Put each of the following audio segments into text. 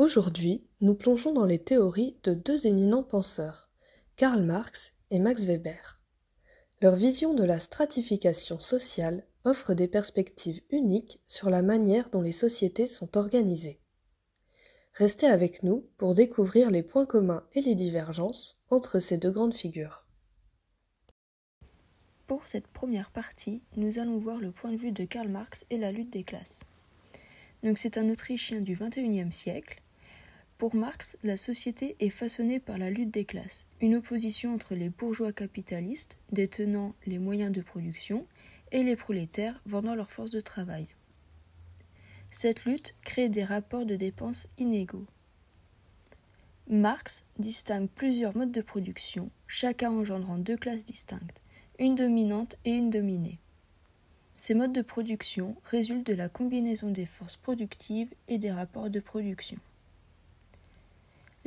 Aujourd'hui, nous plongeons dans les théories de deux éminents penseurs, Karl Marx et Max Weber. Leur vision de la stratification sociale offre des perspectives uniques sur la manière dont les sociétés sont organisées. Restez avec nous pour découvrir les points communs et les divergences entre ces deux grandes figures. Pour cette première partie, nous allons voir le point de vue de Karl Marx et la lutte des classes. Donc c'est un Autrichien du XXIe siècle. Pour Marx, la société est façonnée par la lutte des classes, une opposition entre les bourgeois capitalistes, détenant les moyens de production, et les prolétaires vendant leur force de travail. Cette lutte crée des rapports de dépenses inégaux. Marx distingue plusieurs modes de production, chacun engendrant deux classes distinctes, une dominante et une dominée. Ces modes de production résultent de la combinaison des forces productives et des rapports de production.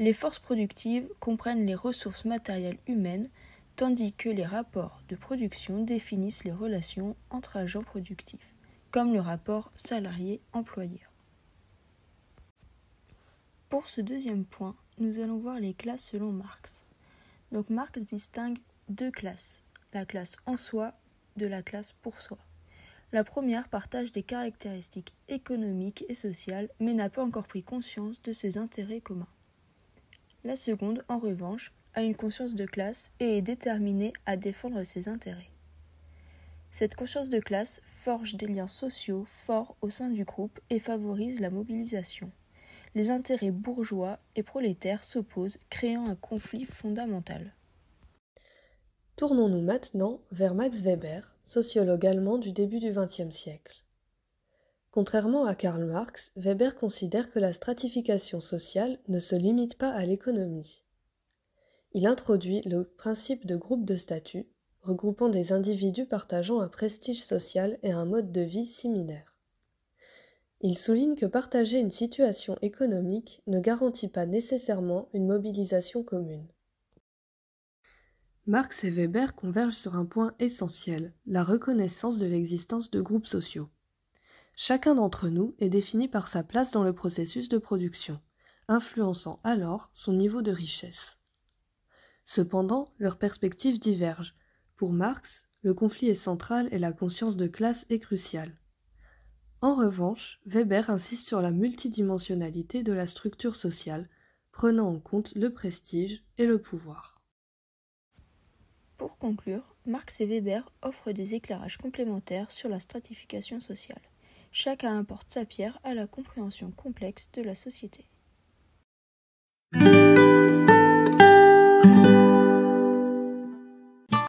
Les forces productives comprennent les ressources matérielles humaines, tandis que les rapports de production définissent les relations entre agents productifs, comme le rapport salarié-employeur. Pour ce deuxième point, nous allons voir les classes selon Marx. Donc Marx distingue deux classes, la classe en soi de la classe pour soi. La première partage des caractéristiques économiques et sociales, mais n'a pas encore pris conscience de ses intérêts communs. La seconde, en revanche, a une conscience de classe et est déterminée à défendre ses intérêts. Cette conscience de classe forge des liens sociaux forts au sein du groupe et favorise la mobilisation. Les intérêts bourgeois et prolétaires s'opposent, créant un conflit fondamental. Tournons-nous maintenant vers Max Weber, sociologue allemand du début du XXe siècle. Contrairement à Karl Marx, Weber considère que la stratification sociale ne se limite pas à l'économie. Il introduit le principe de groupe de statut, regroupant des individus partageant un prestige social et un mode de vie similaire. Il souligne que partager une situation économique ne garantit pas nécessairement une mobilisation commune. Marx et Weber convergent sur un point essentiel, la reconnaissance de l'existence de groupes sociaux. Chacun d'entre nous est défini par sa place dans le processus de production, influençant alors son niveau de richesse. Cependant, leurs perspectives divergent. Pour Marx, le conflit est central et la conscience de classe est cruciale. En revanche, Weber insiste sur la multidimensionnalité de la structure sociale, prenant en compte le prestige et le pouvoir. Pour conclure, Marx et Weber offrent des éclairages complémentaires sur la stratification sociale. Chacun apporte sa pierre à la compréhension complexe de la société.